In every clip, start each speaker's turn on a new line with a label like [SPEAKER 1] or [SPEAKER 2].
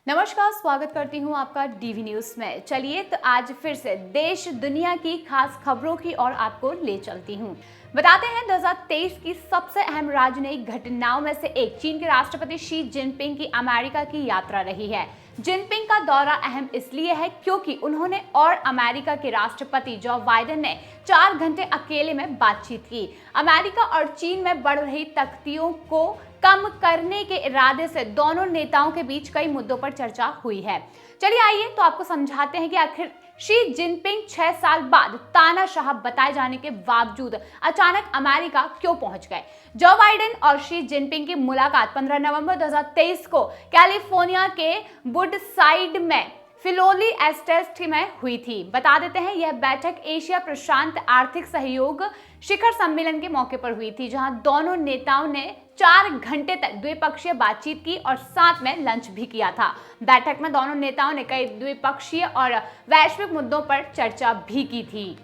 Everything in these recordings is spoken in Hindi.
[SPEAKER 1] नमस्कार, स्वागत करती हूँ आपका डीवी न्यूज में। चलिए तो आज फिर से देश दुनिया की खास खबरों की ओर आपको ले चलती हूँ। बताते हैं 2023 की सबसे अहम राजनयिक घटनाओं में से एक चीन के राष्ट्रपति शी जिनपिंग की अमेरिका की यात्रा रही है। जिनपिंग का दौरा अहम इसलिए है क्योंकि उन्होंने और अमेरिका के राष्ट्रपति जो बाइडेन ने 4 घंटे अकेले में बातचीत की। अमेरिका और चीन में बढ़ रही तख्तियों को कम करने के इरादे से दोनों नेताओं के बीच कई मुद्दों पर चर्चा हुई है। चलिए आइए तो आपको समझाते हैं कि आखिर शी जिनपिंग 6 साल बाद तानाशाह बताए जाने के बावजूद अचानक अमेरिका क्यों पहुंच गए। जो बाइडेन और शी जिनपिंग की मुलाकात 15 नवंबर 2023 को कैलिफोर्निया के वुडसाइड में फिलोली एस्टेट में हुई थी। बता देते हैं यह बैठक एशिया प्रशांत आर्थिक सहयोग शिखर सम्मेलन के मौके पर हुई थी, जहां दोनों नेताओं ने 4 घंटे तक द्विपक्षीय बातचीत की और साथ में लंच भी किया था। बैठक में दोनों नेताओं ने कई द्विपक्षीय और वैश्विक मुद्दों पर चर्चा भी की थी।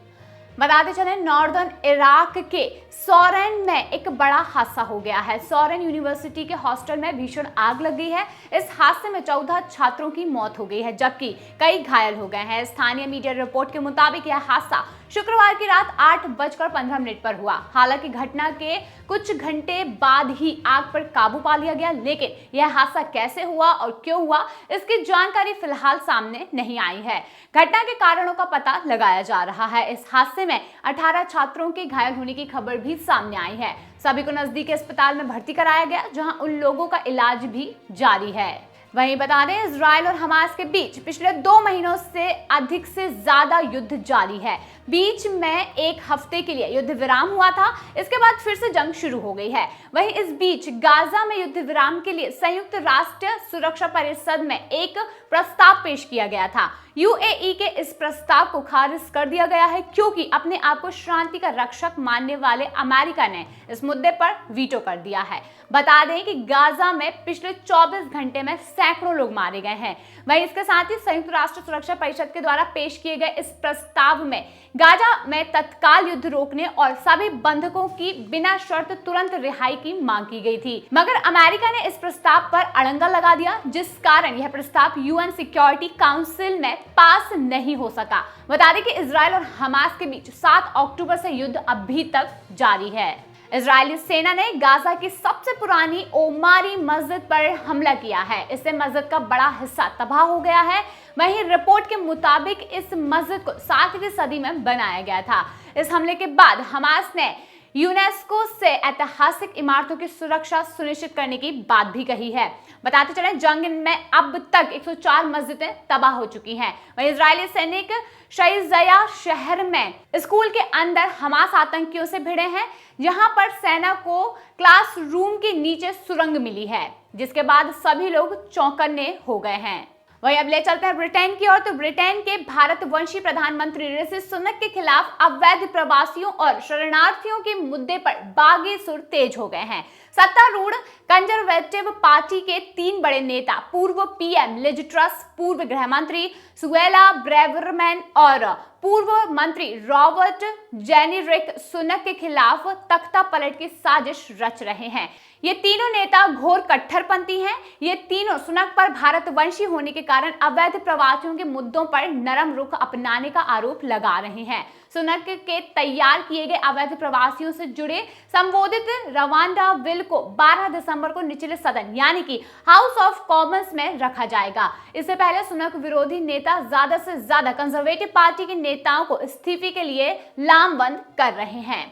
[SPEAKER 1] बताते चले नॉर्दर्न इराक के सोरेन में एक बड़ा हादसा हो गया है। सोरेन यूनिवर्सिटी के हॉस्टल में भीषण आग लग गई है। इस हादसे में 14 छात्रों की मौत हो गई है, जबकि कई घायल हो गए हैं। स्थानीय मीडिया रिपोर्ट के मुताबिक यह हादसा शुक्रवार की रात 8:15 पर हुआ। हालांकि घटना के कुछ घंटे बाद ही आग पर काबू पा लिया गया, लेकिन यह हादसा कैसे हुआ और क्यों हुआ, इसकी जानकारी फिलहाल सामने नहीं आई है। घटना के कारणों का पता लगाया जा रहा है। इस हादसे में 18 छात्रों के घायल होने की खबर भी सामने आई है। सभी को नजदीकी अस्पताल में भर्ती कराया गया, जहां उन लोगों का इलाज भी जारी है। वहीं बता दें इजराइल और हमास के बीच पिछले 2 महीनों से अधिक से ज्यादा युद्ध जारी है। बीच में एक हफ्ते के लिए युद्ध विराम हुआ था, इसके बाद फिर से जंग शुरू हो गई है। वहीं इस बीच गाजा में युद्ध विराम के लिए संयुक्त राष्ट्र सुरक्षा परिषद में एक प्रस्ताव पेश किया गया था। यूएई के इस प्रस्ताव को खारिज कर दिया गया है क्योंकि अपने आप को शांति का रक्षक मानने वाले अमेरिका ने इस मुद्दे पर वीटो कर दिया है। बता दें कि गाजा में पिछले 24 घंटे में सैकड़ों लोग मारे गए हैं। वहीं इसके साथ ही संयुक्त राष्ट्र सुरक्षा परिषद के द्वारा पेश किए गए इस प्रस्ताव में गाजा में तत्काल युद्ध रोकने और सभी बंधकों की बिना शर्त तुरंत रिहाई की मांग की गई थी, मगर अमेरिका ने इस प्रस्ताव पर अड़ंगा लगा दिया, जिस कारण यह प्रस्ताव यूएन सिक्योरिटी काउंसिल में पास नहीं हो सका। बता दें कि इजराइल और हमास के बीच 7 अक्टूबर से युद्ध अभी तक जारी है। इजरायली सेना ने गाजा की सबसे पुरानी ओमारी मस्जिद पर हमला किया है। इससे मस्जिद का बड़ा हिस्सा तबाह हो गया है। वहीं रिपोर्ट के मुताबिक इस मस्जिद को 7वीं सदी में बनाया गया था। इस हमले के बाद हमास ने यूनेस्को से ऐतिहासिक इमारतों की सुरक्षा सुनिश्चित करने की बात भी कही है। बताते चलें जंग में अब तक 104 मस्जिदें तबाह हो चुकी हैं। वहीं इजरायली सैनिक शैज़या शहर में स्कूल के अंदर हमास आतंकियों से भिड़े हैं, जहां पर सेना को क्लासरूम के नीचे सुरंग मिली है, जिसके बाद सभी लोग चौंकन्ने हो गए हैं। वहीं अब ले चलते हैं ब्रिटेन की ओर। तो ब्रिटेन के भारतवंशी प्रधानमंत्री ऋषि सुनक के खिलाफ अवैध प्रवासियों और शरणार्थियों के मुद्दे पर बागी सुर तेज हो गए हैं। सत्तारूढ़ कंजर्वेटिव पार्टी के 3 बड़े नेता पूर्व पीएम लिज ट्रस, पूर्व गृह मंत्री सुएला ब्रेवरमैन और पूर्व मंत्री रॉबर्ट जेनीरिक सुनक के खिलाफ तख्ता पलट की साजिश रच रहे हैं। ये तीनों नेता घोर कट्टरपंथी हैं। ये तीनों सुनक पर भारतवंशी होने के कारण अवैध प्रवासियों के मुद्दों पर नरम रुख अपनाने का आरोप लगा रहे हैं। सुनक के तैयार किए गए अवैध प्रवासियों से जुड़े संबोधित रवांडा बिल को 12 दिसंबर को निचले सदन यानी कि हाउस ऑफ कॉमन्स में रखा जाएगा। इससे पहले सुनक विरोधी नेता ज्यादा से ज्यादा कंजर्वेटिव पार्टी के नेताओं को इस्तीफे के लिए लामबंद कर रहे हैं।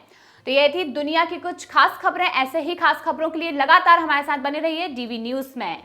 [SPEAKER 1] तो ये थी दुनिया की कुछ खास खबरें। ऐसे ही खास खबरों के लिए लगातार हमारे साथ बने रहिए डीवी न्यूज में।